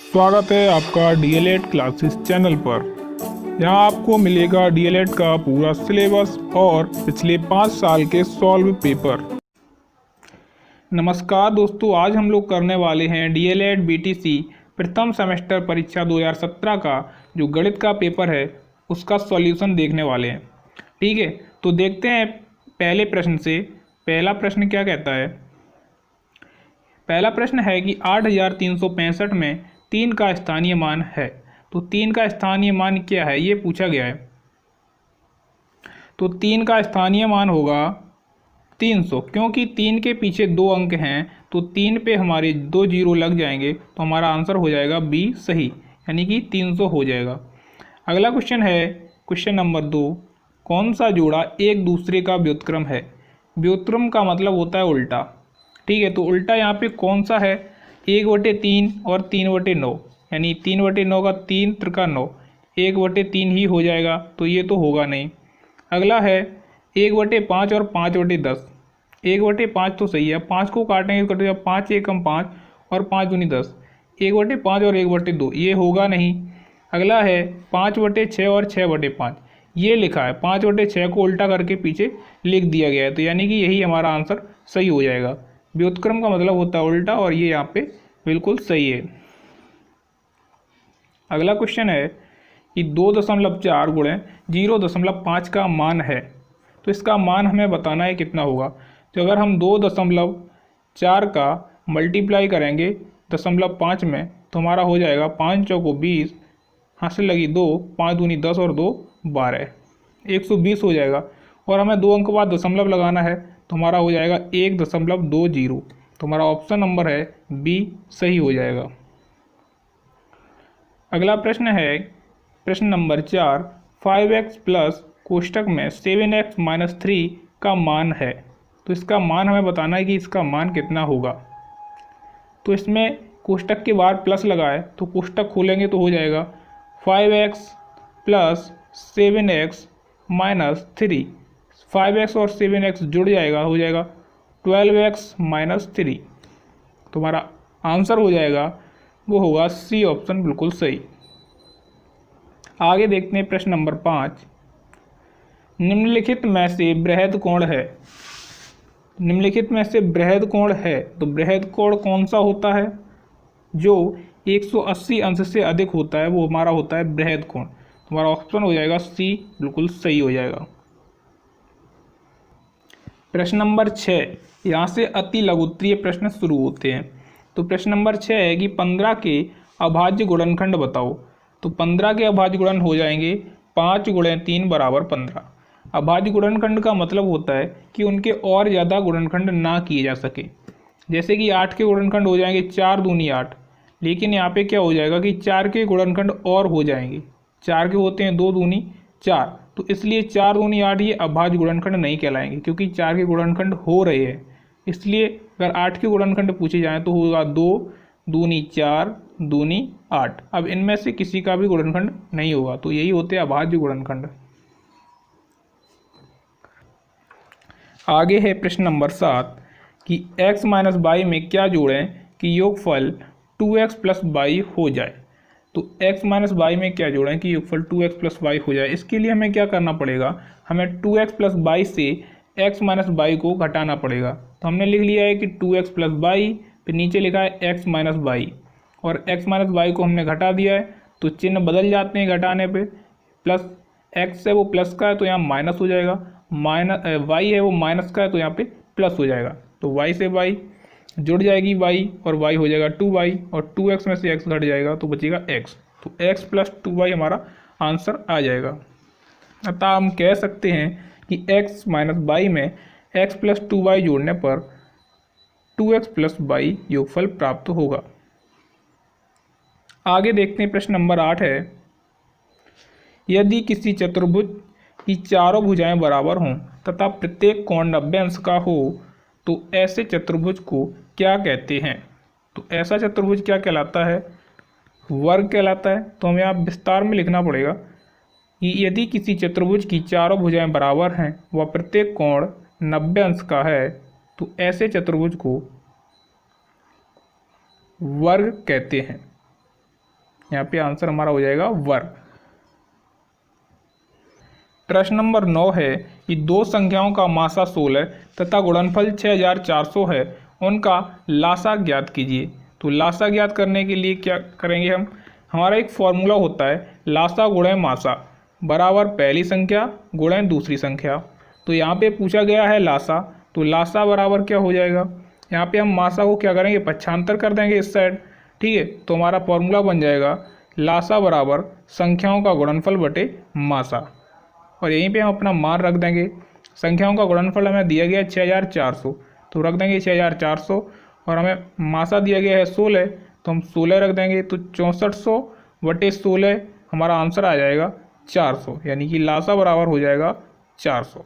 स्वागत है आपका डीएलएड क्लासेस चैनल पर। यहाँ आपको मिलेगा डीएलएड का पूरा सिलेबस और पिछले 5 साल के सॉल्व पेपर। नमस्कार दोस्तों, आज हम लोग करने वाले हैं डीएलएड बीटीसी प्रथम सेमेस्टर परीक्षा 2017 का जो गणित का पेपर है उसका सॉल्यूशन देखने वाले हैं। ठीक है, तो देखते हैं पहले प्रश्न से। पहला प्रश्न क्या कहता है? पहला प्रश्न है कि 8365 में 3 का स्थानीय मान है। तो 3 का स्थानीय मान क्या है ये पूछा गया है। तो 3 का स्थानीय मान होगा 300, क्योंकि 3 के पीछे 2 अंक हैं तो 3 पे हमारे 2 जीरो लग जाएंगे तो हमारा आंसर हो जाएगा बी सही, यानी कि 300 हो जाएगा। अगला क्वेश्चन है क्वेश्चन नंबर 2, कौन सा जोड़ा एक दूसरे का व्युत्क्रम है? व्युत्क्रम का मतलब होता है उल्टा। ठीक है, तो उल्टा यहाँ पे कौन सा है? 1/3 और 3/9, यानी 3/9 का 3 त्रिका 9, 1/3 ही हो जाएगा, तो ये तो होगा नहीं। अगला है 1/5 और 5/10। 1/5 तो सही है, 5 को काटेंगे तो कटेगा 5 एकम 5 और 5 दूनी 10। 1/5 और 1/2 ये होगा नहीं। अगला है 5/6 और 6/5, ये लिखा है 5/6 को उल्टा करके पीछे लिख दिया गया है, तो यानी कि यही हमारा आंसर सही हो जाएगा। व्युत्क्रम का मतलब होता है उल्टा और ये यहाँ पे बिल्कुल सही है। अगला क्वेश्चन है कि 2.4 गुणे 0.5 का मान है, तो इसका मान हमें बताना है कितना होगा। तो अगर हम 2.4 का मल्टीप्लाई करेंगे 0.5 में तो हमारा हो जाएगा 5 चौको 20, हाथ से लगी 2, 5 दूनी 10 और 2 12, 120 हो जाएगा। और हमें 2 अंक बाद दशमलव लगाना है तो हमारा हो जाएगा 1.20। तो हमारा ऑप्शन नंबर है बी सही हो जाएगा। अगला प्रश्न है प्रश्न नंबर 4, 5x प्लस कोष्टक में 7x माइनस 3 का मान है। तो इसका मान हमें बताना है कि इसका मान कितना होगा। तो इसमें कोष्टक के बाहर प्लस लगा है तो कोष्टक खोलेंगे तो हो जाएगा 5x plus 7x minus 3। 5x और 7x जुड़ जाएगा, हो जाएगा 12x माइनस 3। तो हमारा आंसर हो जाएगा वो होगा सी ऑप्शन, बिल्कुल सही। आगे देखते हैं प्रश्न नंबर 5, निम्नलिखित में से बृहद कोण है। निम्नलिखित में से बृहद कोण है, तो बृहद कोण कौन सा होता है? जो 180 अंश से अधिक होता है वो हमारा होता है बृहद कोण। तो हमारा ऑप्शन हो जाएगा सी, बिल्कुल सही हो जाएगा। प्रश्न नंबर 6, यहाँ से अति लघुत्तरीय प्रश्न शुरू होते हैं। तो प्रश्न नंबर 6 है कि 15 के अभाज्य गुणनखंड बताओ। तो 15 के अभाज्य गुणन हो जाएंगे 5 गुणे 3 बराबर 15। अभाज्य गुणनखंड का मतलब होता है कि उनके और ज़्यादा गुणनखंड ना किए जा सके। जैसे कि 8 के गुणनखंड हो जाएंगे 4 दूनी 8, लेकिन यहाँ पे क्या हो जाएगा कि 4 के गुणनखंड और हो जाएंगे। 4 के होते हैं 2 दूनी 4, तो इसलिए 4 दूनी 8 ये अभाज्य गुणनखंड नहीं कहलाएंगे, क्योंकि 4 के गुणनखंड हो रहे हैं। इसलिए अगर 8 के गुणनखंड पूछे जाएँ तो होगा 2 दूनी 4 दूनी 8। अब इनमें से किसी का भी गुणनखंड नहीं होगा, तो यही होते हैं अभाज्य गुणनखंड। आगे है प्रश्न नंबर 7 कि x माइनस वाई में क्या जोड़ें कि योगफल 2x प्लस वाई हो जाए। तो x माइनस वाई में क्या जोड़ें कि योगफल 2x प्लस वाई हो जाए। इसके लिए हमें क्या करना पड़ेगा? हमें 2x प्लस वाई से x माइनस वाई को घटाना पड़ेगा। तो हमने लिख लिया है कि 2x प्लस वाई, फिर नीचे लिखा है x माइनस वाई, और x माइनस वाई को हमने घटा दिया है तो चिन्ह बदल जाते हैं घटाने पे। प्लस x है वो प्लस का है तो यहाँ माइनस हो जाएगा, माइनस y है वो माइनस का है तो यहाँ पे प्लस हो जाएगा। तो y से y जुड़ जाएगी y और y हो जाएगा 2y, और 2x में से x घट जाएगा तो बचेगा x। तो x प्लस 2y हमारा आंसर आ जाएगा। अतः हम कह सकते हैं कि x माइनस वाई में x प्लस 2y जोड़ने पर 2x प्लस वाई योगफल प्राप्त होगा। आगे देखते हैं प्रश्न नंबर 8 है, यदि किसी चतुर्भुज की चारों भुजाएं बराबर हों तथा प्रत्येक कोण 90 अंश का हो तो ऐसे चतुर्भुज को क्या कहते हैं? तो ऐसा चतुर्भुज क्या कहलाता है? वर्ग कहलाता है। तो हमें आप विस्तार में लिखना पड़ेगा कि यदि किसी चतुर्भुज की चारों भुजाएं बराबर हैं व प्रत्येक कोण 90 अंश का है तो ऐसे चतुर्भुज को वर्ग कहते हैं। यहाँ पे आंसर हमारा हो जाएगा वर। प्रश्न नंबर 9 है कि दो संख्याओं का मासा 16 तथा गुणनफल 6400 है, उनका लासा ज्ञात कीजिए। तो लासा ज्ञात करने के लिए क्या करेंगे हम, हमारा एक फॉर्मूला होता है लासा गुणे मासा बराबर पहली संख्या गुणे दूसरी संख्या। तो यहाँ पे पूछा गया है लासा, तो लासा बराबर क्या हो जाएगा, यहाँ पे हम मासा को क्या करेंगे, पक्षांतर कर देंगे इस साइड, ठीक है। तो हमारा फॉर्मूला बन जाएगा लासा बराबर संख्याओं का गुणनफल बटे मासा, और यहीं पे हम अपना मान रख देंगे। संख्याओं का गुणनफल हमें दिया गया है 6400, तो रख देंगे 6400, और हमें मासा दिया गया है 16, तो हम 16 रख देंगे। तो 6400 बटे 16 हमारा आंसर आ जाएगा 400, यानी कि लासा बराबर हो जाएगा 400।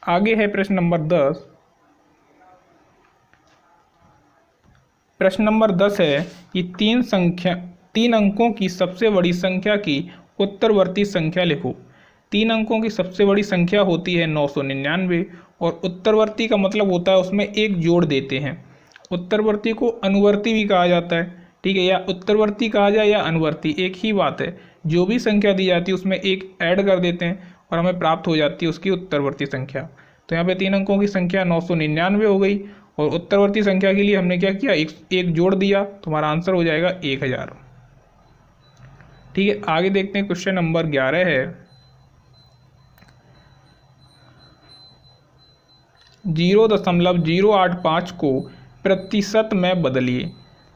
आगे है प्रश्न नंबर 10। प्रश्न नंबर 10 है कि तीन अंकों की सबसे बड़ी संख्या की उत्तरवर्ती संख्या लिखो। 3 अंकों की सबसे बड़ी संख्या होती है 999, और उत्तरवर्ती का मतलब होता है उसमें एक जोड़ देते हैं। उत्तरवर्ती को अनुवर्ती भी कहा जाता है, ठीक है, या उत्तरवर्ती कहा जाए या अनुवर्ती, एक ही बात है। जो भी संख्या दी जाती है उसमें एक ऐड कर देते हैं और हमें प्राप्त हो जाती है उसकी उत्तरवर्ती संख्या। तो यहाँ पे 3 अंकों की संख्या 999 हो गई, और उत्तरवर्ती संख्या के लिए हमने क्या किया, एक जोड़ दिया, तो हमारा आंसर हो जाएगा 1000। ठीक है, आगे देखते हैं। क्वेश्चन नंबर 11 है 0.085 को प्रतिशत में बदलिए।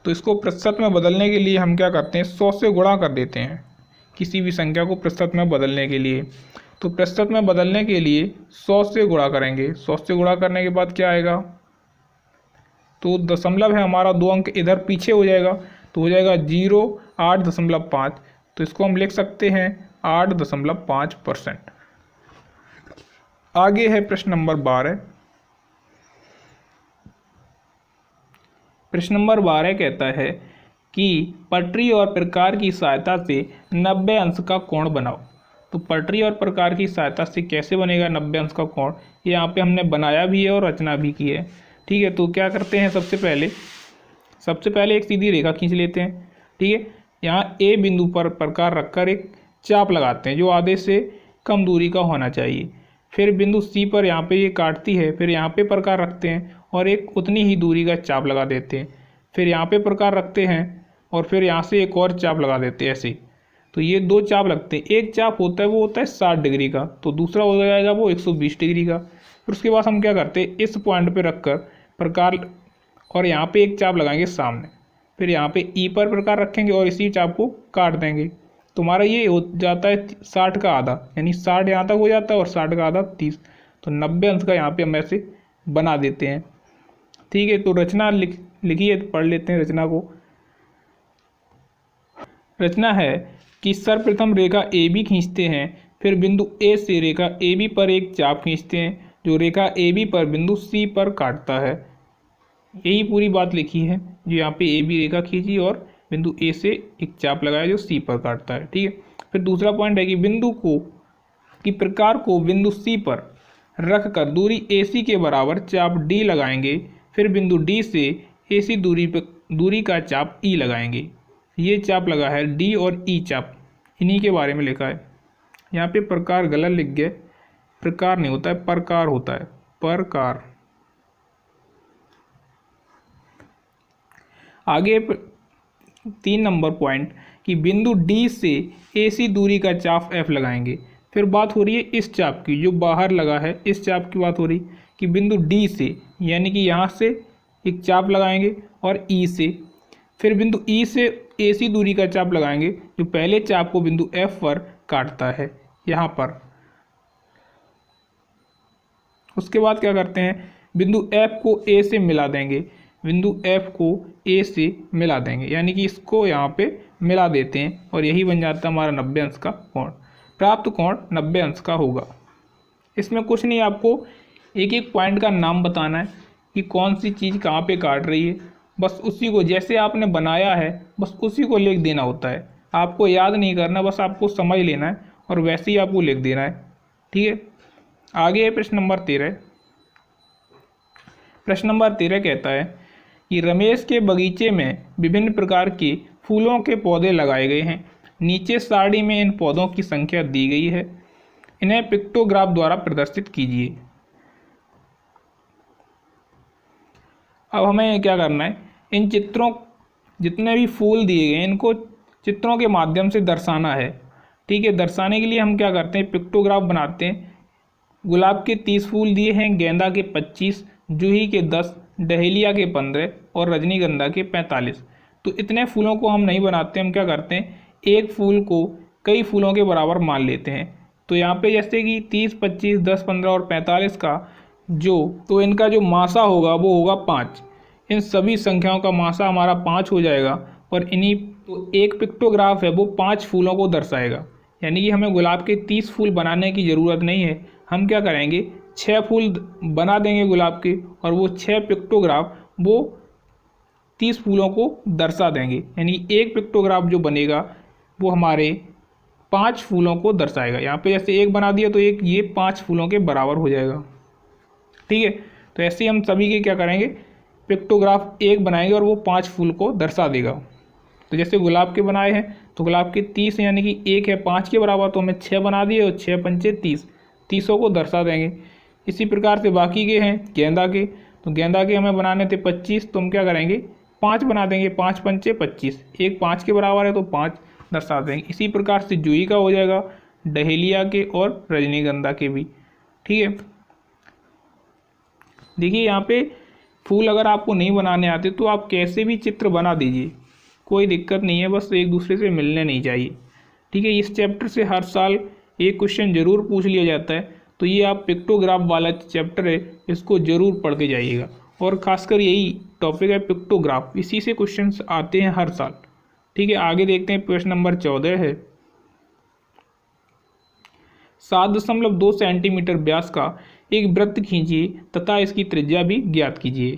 तो इसको प्रतिशत में बदलने के लिए हम क्या करते हैं, 100 से गुणा कर देते हैं किसी भी संख्या को प्रतिशत में बदलने के लिए। तो प्रतिशत में बदलने के लिए 100 से गुणा करेंगे। 100 से गुणा करने के बाद क्या आएगा, तो दशमलव है हमारा 2 अंक इधर पीछे हो जाएगा, तो हो जाएगा 8.5। तो इसको हम लिख सकते हैं 8.5%। आगे है प्रश्न नंबर 12। प्रश्न नंबर 12 कहता है कि पटरी और प्रकार की सहायता से 90 अंश का कोण बनाओ। तो पटरी और प्रकार की सहायता से कैसे बनेगा 90 अंश का कोण, ये यहाँ पे हमने बनाया भी है और रचना भी की है, ठीक है। तो क्या करते हैं, सबसे पहले एक सीधी रेखा खींच लेते हैं, ठीक है। यहाँ ए बिंदु पर प्रकार रखकर एक चाप लगाते हैं जो आधे से कम दूरी का होना चाहिए। फिर बिंदु सी पर यहाँ पे ये काटती है, फिर यहाँ पे प्रकार रखते हैं और एक उतनी ही दूरी का चाप लगा देते हैं। फिर यहाँ पे प्रकार रखते हैं और फिर यहाँ से एक और चाप लगा देते हैं ऐसे। तो ये 2 चाप लगते हैं। एक चाप होता है वो होता है 60 डिग्री का, तो दूसरा हो जाएगा वो 120 डिग्री का। फिर उसके बाद हम क्या करते हैं, इस पॉइंट पे रखकर प्रकार और यहाँ पे एक चाप लगाएंगे सामने, फिर यहाँ पे ई पर प्रकार रखेंगे और इसी चाप को काट देंगे। तो हमारा ये हो जाता है 60 का आधा, यानी 60 यहाँ तक हो जाता है और 60 का आधा 30। तो 90 अंश का यहाँ पे हम ऐसे बना देते हैं, ठीक है। तो रचना लिखिए, पढ़ लेते हैं रचना को। रचना है कि सर्वप्रथम रेखा ए बी खींचते हैं, फिर बिंदु ए से रेखा ए बी पर एक चाप खींचते हैं जो रेखा ए बी पर बिंदु सी पर काटता है। यही पूरी बात लिखी है, जो यहाँ पे ए बी रेखा खींची और बिंदु ए से एक चाप लगाया जो सी पर काटता है, ठीक है। फिर दूसरा पॉइंट है कि प्रकार को बिंदु सी पर रखकर दूरी ए सी के बराबर चाप डी लगाएंगे, फिर बिंदु डी से ए सी दूरी का चाप ई लगाएंगे। ये चाप लगा है डी और ई चाप, इन्हीं के बारे में लिखा है। यहाँ पे प्रकार गलत लिख गए, प्रकार नहीं होता है, प्रकार होता है, प्रकार। आगे 3 नंबर पॉइंट कि बिंदु डी से ए सी दूरी का चाप एफ लगाएंगे। फिर बात हो रही है इस चाप की जो बाहर लगा है, इस चाप की बात हो रही कि बिंदु डी से, यानी कि यहाँ से एक चाप लगाएंगे और ई से, फिर बिंदु ई से ए सी दूरी का चाप लगाएंगे जो पहले चाप को बिंदु एफ पर काटता है यहाँ पर। उसके बाद क्या करते हैं, बिंदु एफ को ए से मिला देंगे, बिंदु एफ को ए से मिला देंगे, यानी कि इसको यहाँ पे मिला देते हैं और यही बन जाता है हमारा 90 अंश का कोण। प्राप्त कोण 90 अंश का होगा। इसमें कुछ नहीं, आपको एक एक पॉइंट का नाम बताना है कि कौन सी चीज़ कहाँ पे काट रही है, बस उसी को जैसे आपने बनाया है बस उसी को लिख देना होता है। आपको याद नहीं करना, बस आपको समझ लेना है और वैसे ही आपको लिख देना है, ठीक है। आगे है प्रश्न नंबर 13। प्रश्न नंबर 13 कहता है कि रमेश के बगीचे में विभिन्न प्रकार के फूलों के पौधे लगाए गए हैं। नीचे सारणी में इन पौधों की संख्या दी गई है। इन्हें पिक्टोग्राफ द्वारा प्रदर्शित कीजिए। अब हमें क्या करना है, इन चित्रों, जितने भी फूल दिए गए हैं इनको चित्रों के माध्यम से दर्शाना है। ठीक है, दर्शाने के लिए हम क्या करते हैं, पिक्टोग्राफ बनाते हैं। गुलाब के 30 फूल दिए हैं, गेंदा के 25, जूही के 10, डहेलिया के 15 और रजनीगंधा के 45। तो इतने फूलों को हम नहीं बनाते, हम क्या करते हैं, एक फूल को कई फूलों के बराबर मान लेते हैं। तो यहाँ पे जैसे कि 30, 25, 10, 15 और 45 का तो इनका जो मासा होगा वो होगा 5। इन सभी संख्याओं का मासा हमारा 5 हो जाएगा और इन्हीं तो एक पिक्टोग्राफ है वो 5 फूलों को दर्शाएगा। यानी कि हमें गुलाब के 30 फूल बनाने की ज़रूरत नहीं है। हम क्या करेंगे, 6 फूल बना देंगे गुलाब के और वो 6 पिक्टोग्राफ वो 30 फूलों को दर्शा देंगे। यानी एक पिक्टोग्राफ जो बनेगा वो हमारे 5 फूलों को दर्शाएगा। यहाँ पे जैसे एक बना दिया तो एक ये 5 फूलों के बराबर हो जाएगा। ठीक है, तो ऐसे ही हम सभी के क्या करेंगे, पिक्टोग्राफ एक बनाएंगे और वो 5 फूल को दर्शा देगा। तो जैसे गुलाब के बनाए हैं तो गुलाब के 30 यानी कि एक है 5 के बराबर, तो हमें 6 बना दिए और 6 पंचे 30, 30 को दर्शा देंगे। इसी प्रकार से बाकी के हैं गेंदा के, तो गेंदा के हमें बनाने थे 25, तो हम क्या करेंगे, 5 बना देंगे, 5 पंचे 25, एक 5 के बराबर है तो 5 दर्शा देंगे। इसी प्रकार से जूही का हो जाएगा, डहेलिया के और रजनीगंधा के भी। ठीक है, देखिए यहाँ पे फूल अगर आपको नहीं बनाने आते तो आप कैसे भी चित्र बना दीजिए, कोई दिक्कत नहीं है, बस एक दूसरे से मिलने नहीं चाहिए। ठीक है, इस चैप्टर से हर साल एक क्वेश्चन जरूर पूछ लिया जाता है, तो ये आप पिक्टोग्राफ वाला चैप्टर है इसको जरूर पढ़ के जाइएगा। और खासकर यही टॉपिक है पिक्टोग्राफ, इसी से क्वेश्चन आते हैं हर साल। ठीक है, आगे देखते हैं, प्रश्न नंबर 14 है, 7.2 सेंटीमीटर व्यास का एक वृत्त खींचिए तथा इसकी त्रिज्या भी ज्ञात कीजिए।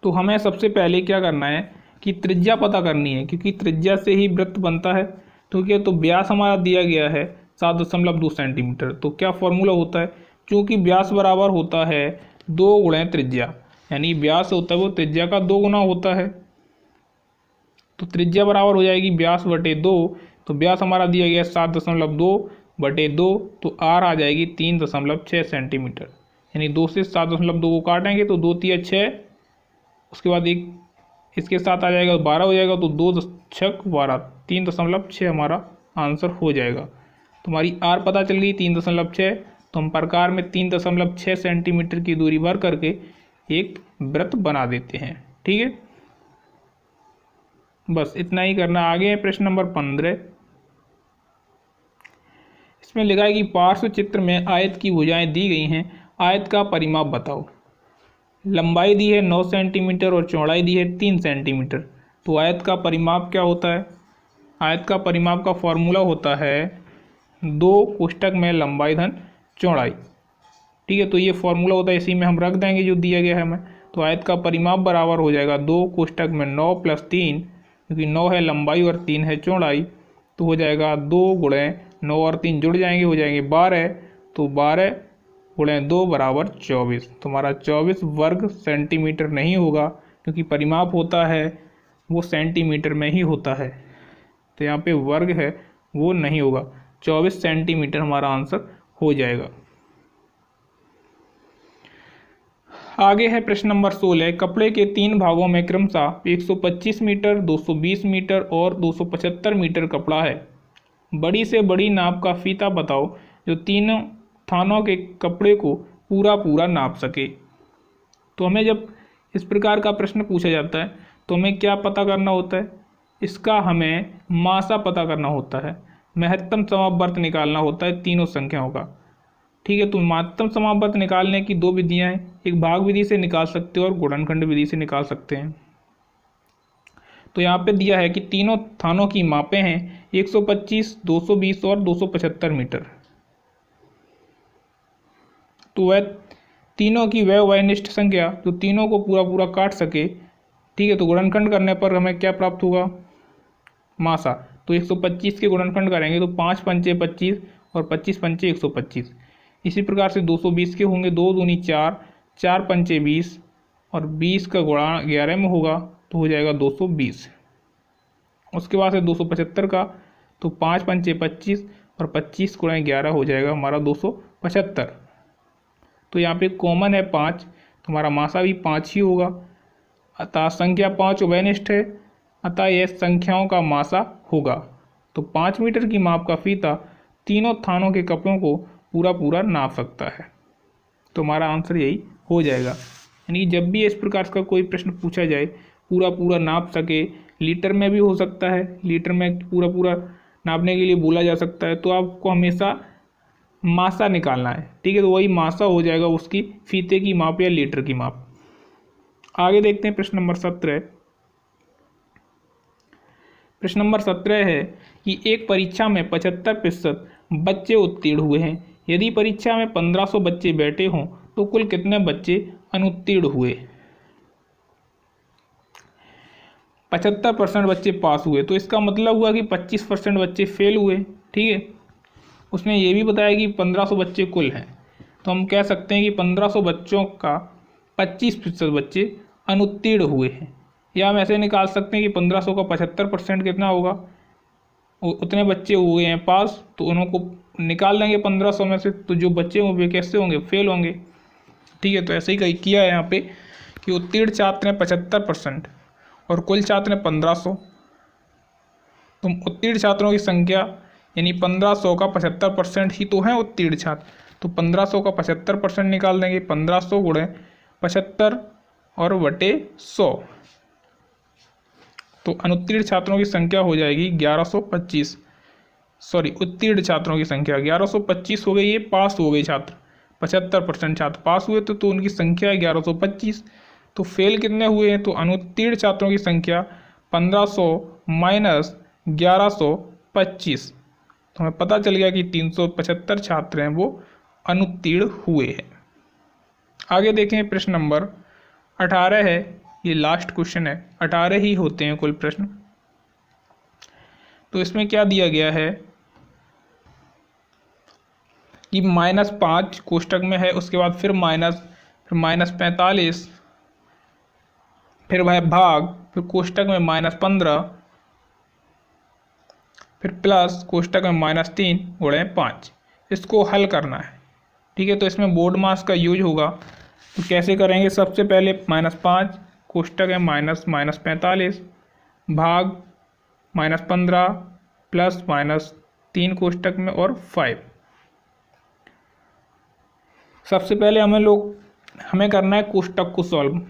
तो हमें सबसे पहले क्या करना है कि त्रिज्या पता करनी है, क्योंकि त्रिज्या से ही वृत्त बनता है। ठीक है, तो व्यास हमारा दिया गया है 7.2 सेंटीमीटर। तो क्या फॉर्मूला होता है, क्योंकि व्यास बराबर होता है 2 गुणे त्रिज्या, यानी व्यास होता है वो त्रिज्या का 2 गुना होता है। तो त्रिज्या बराबर हो जाएगी व्यास बटे 2। तो व्यास हमारा दिया गया 7.2 बटे 2, तो आर आ जाएगी 3.6 सेंटीमीटर। यानी 2 से 7.2 को काटेंगे तो 2 तिया 6, उसके बाद एक इसके साथ आ जाएगा 12 हो जाएगा, तो 2 छक 12, 3.6 हमारा आंसर हो जाएगा। तो हमारी आर पता चल गई 3.6। तो हम प्रकार में 3.6 सेंटीमीटर की दूरी भर करके एक वृत्त बना देते हैं। ठीक है, बस इतना ही करना। आगे है प्रश्न नंबर 15। इसमें लिखा है कि पार्श्व चित्र में आयत की भुजाएं दी गई हैं, आयत का परिमाप बताओ। लंबाई दी है 9 सेंटीमीटर और चौड़ाई दी है 3 सेंटीमीटर। तो आयत का परिमाप क्या होता है, आयत का परिमाप का फॉर्मूला होता है 2 कोष्टक में लंबाई धन चौड़ाई। ठीक है, तो ये फॉर्मूला होता है, इसी में हम रख देंगे जो दिया गया है हमें। तो आयत का परिमाप बराबर हो जाएगा 2 कोष्टक में 9 + 3, क्योंकि 9 है लंबाई और 3 है चौड़ाई, तो हो जाएगा 2 गुणे 9 और 3 जुड़ जाएंगे, हो जाएंगे 12। तो 12 गुणे 2 बराबर 24। तो हमारा 24 वर्ग सेंटीमीटर नहीं होगा, क्योंकि परिमाप होता है वो सेंटीमीटर में ही होता है। तो यहाँ पे वर्ग है वो नहीं होगा, 24 सेंटीमीटर हमारा आंसर हो जाएगा। आगे है प्रश्न नंबर 16। कपड़े के 3 भागों में क्रमशः 125 मीटर, 220 मीटर और 275 मीटर कपड़ा है। बड़ी से बड़ी नाप का फीता बताओ जो तीनों थानों के कपड़े को पूरा पूरा नाप सके। तो हमें जब इस प्रकार का प्रश्न पूछा जाता है तो हमें क्या पता करना होता है, इसका हमें मासा पता करना होता है, महत्तम समावर्त निकालना होता है तीनों संख्याओं का। ठीक है, तो महत्तम समावर्त निकालने की 2 विधियां हैं, एक भाग विधि से निकाल सकते हो और गुणनखंड विधि से निकाल सकते हैं। तो यहाँ पे दिया है कि तीनों थानों की मापें हैं 125, 220 और 275 मीटर। तो वह तीनों की वह वनिष्ठ संख्या जो तीनों को पूरा पूरा काट सके। ठीक है, तो गुणनखंड करने पर हमें क्या प्राप्त होगा, मासा। तो 125 के गुणनखंड करेंगे तो 5 पंचे 25 और 25 पंचे 125। इसी प्रकार से 220 के होंगे 2 दूनी 4, 4 पंचे 20 और 20 का गुणा 11 में होगा, तो हो जाएगा 220। उसके बाद से 275 का, तो 5 पंचे 25 और 25 गुणा 11 हो जाएगा हमारा 275। तो यहाँ पे कॉमन है 5, तो हमारा मासा भी 5 ही होगा। अतः संख्या 5 उभयनिष्ठ है, अतः यह संख्याओं का मासा होगा। तो 5 मीटर की माप का फीता तीनों थानों के कपड़ों को पूरा पूरा नाप सकता है। तो हमारा आंसर यही हो जाएगा। यानी जब भी इस प्रकार का कोई प्रश्न पूछा जाए, पूरा पूरा नाप सके, लीटर में भी हो सकता है, लीटर में पूरा पूरा नापने के लिए बोला जा सकता है, तो आपको हमेशा मासा निकालना है। ठीक है, तो वही मासा हो जाएगा उसकी फीते की माप या लीटर की माप। आगे देखते हैं प्रश्न नंबर 17। प्रश्न नंबर 17 है कि एक परीक्षा में 75% बच्चे उत्तीर्ण हुए हैं। यदि परीक्षा में 1500 बच्चे बैठे हों तो कुल कितने बच्चे अनुत्तीर्ण हुए। 75% बच्चे पास हुए, तो इसका मतलब हुआ कि 25% बच्चे फेल हुए। ठीक है, उसने ये भी बताया कि 1500 बच्चे कुल हैं, तो हम कह सकते हैं कि 1500 बच्चों का 25% बच्चे अनुत्तीर्ण हुए हैं। या हम ऐसे निकाल सकते हैं कि 1500 का 75% कितना होगा, उतने बच्चे हुए हैं पास, तो उनको निकाल देंगे 1500 में से, तो जो बच्चे होंगे कैसे होंगे, फेल होंगे। ठीक है, तो ऐसे ही किया है यहाँ पे कि उत्तीर्ण छात्र हैं 75% और कुल छात्र हैं 1500। तो उत्तीर्ण छात्रों की संख्या यानी 1500 का 75% ही तो है उत्तीर्ण छात्र, तो 1500 का 75% निकाल देंगे, 1500 गुणे 75 और बटे 100, तो अनुत्तीर्ण छात्रों की संख्या हो जाएगी 1125। सॉरी, उत्तीर्ण छात्रों की संख्या 1125 हो गई। ये पास हो गए छात्र, 75% छात्र पास हुए, तो उनकी संख्या है 1125। तो फेल कितने हुए हैं, तो अनुत्तीर्ण छात्रों की संख्या 1500 माइनस 1125, तो हमें पता चल गया कि 375 छात्र हैं वो अनुत्तीर्ण हुए हैं। आगे देखें प्रश्न नंबर 18 है, ये लास्ट क्वेश्चन है, 18 ही होते हैं कुल प्रश्न। तो इसमें क्या दिया गया है कि -5 कोष्टक में है, उसके बाद फिर -45, फिर वह भाग, फिर कोष्टक में -15, फिर प्लस कोष्टक में -3 गुणे 5। इसको हल करना है। ठीक है, तो इसमें बोर्ड मास का यूज होगा। तो कैसे करेंगे, सबसे पहले -5 कोष्टक है -45 भाग -15 प्लस -3 कोष्टक में और 5। सबसे पहले हमें करना है कोष्टक को सॉल्व।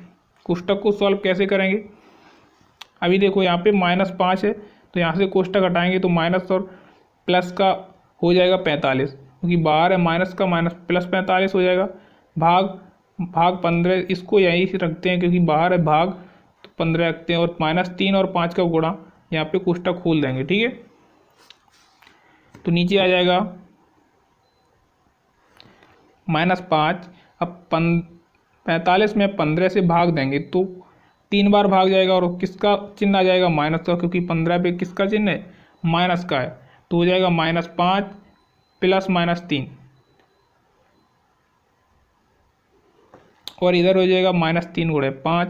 कोष्टक को सॉल्व कैसे करेंगे, अभी देखो यहाँ पे -5 है, तो यहाँ से कोष्टक हटाएंगे तो माइनस और प्लस का हो जाएगा 45, क्योंकि बाहर है माइनस का, माइनस प्लस 45 हो जाएगा। भाग 15, इसको यहीं से रखते हैं क्योंकि बाहर है भाग, तो 15 रखते हैं, और -3 और 5 का गुणा यहाँ पे कोष्टक खोल देंगे। ठीक है, तो नीचे आ जाएगा -5। अब 45 में 15 से भाग देंगे तो 3 बार भाग जाएगा, और किसका चिन्ह आ जाएगा, माइनस का, क्योंकि 15 पे किसका चिन्ह है, माइनस का है, तो हो जाएगा -5 प्लस -3, और इधर हो जाएगा -3 गुणे 5,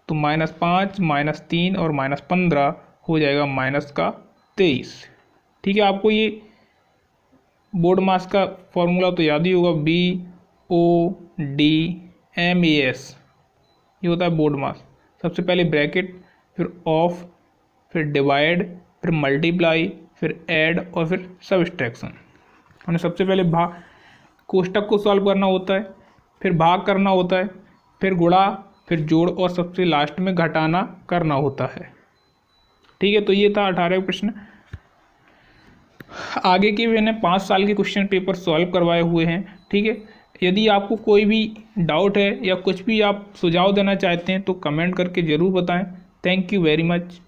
तो -5 -3 और -15 हो जाएगा -23। ठीक है, आपको ये बोर्ड मास का फॉर्मूला तो याद ही होगा, BODMAS, ये होता है बोर्ड मास। सबसे पहले ब्रैकेट, फिर ऑफ, फिर डिवाइड, फिर मल्टीप्लाई, फिर ऐड और फिर सबट्रैक्शन। हमें सबसे पहले कोष्टक को सॉल्व करना होता है, फिर भाग करना होता है, फिर गुणा, फिर जोड़, और सबसे लास्ट में घटाना करना होता है। ठीक है, तो ये था 18 प्रश्न। आगे के मैंने 5 साल के क्वेश्चन पेपर सॉल्व करवाए हुए हैं। ठीक है, यदि आपको कोई भी डाउट है या कुछ भी आप सुझाव देना चाहते हैं तो कमेंट करके ज़रूर बताएं। Thank you very much.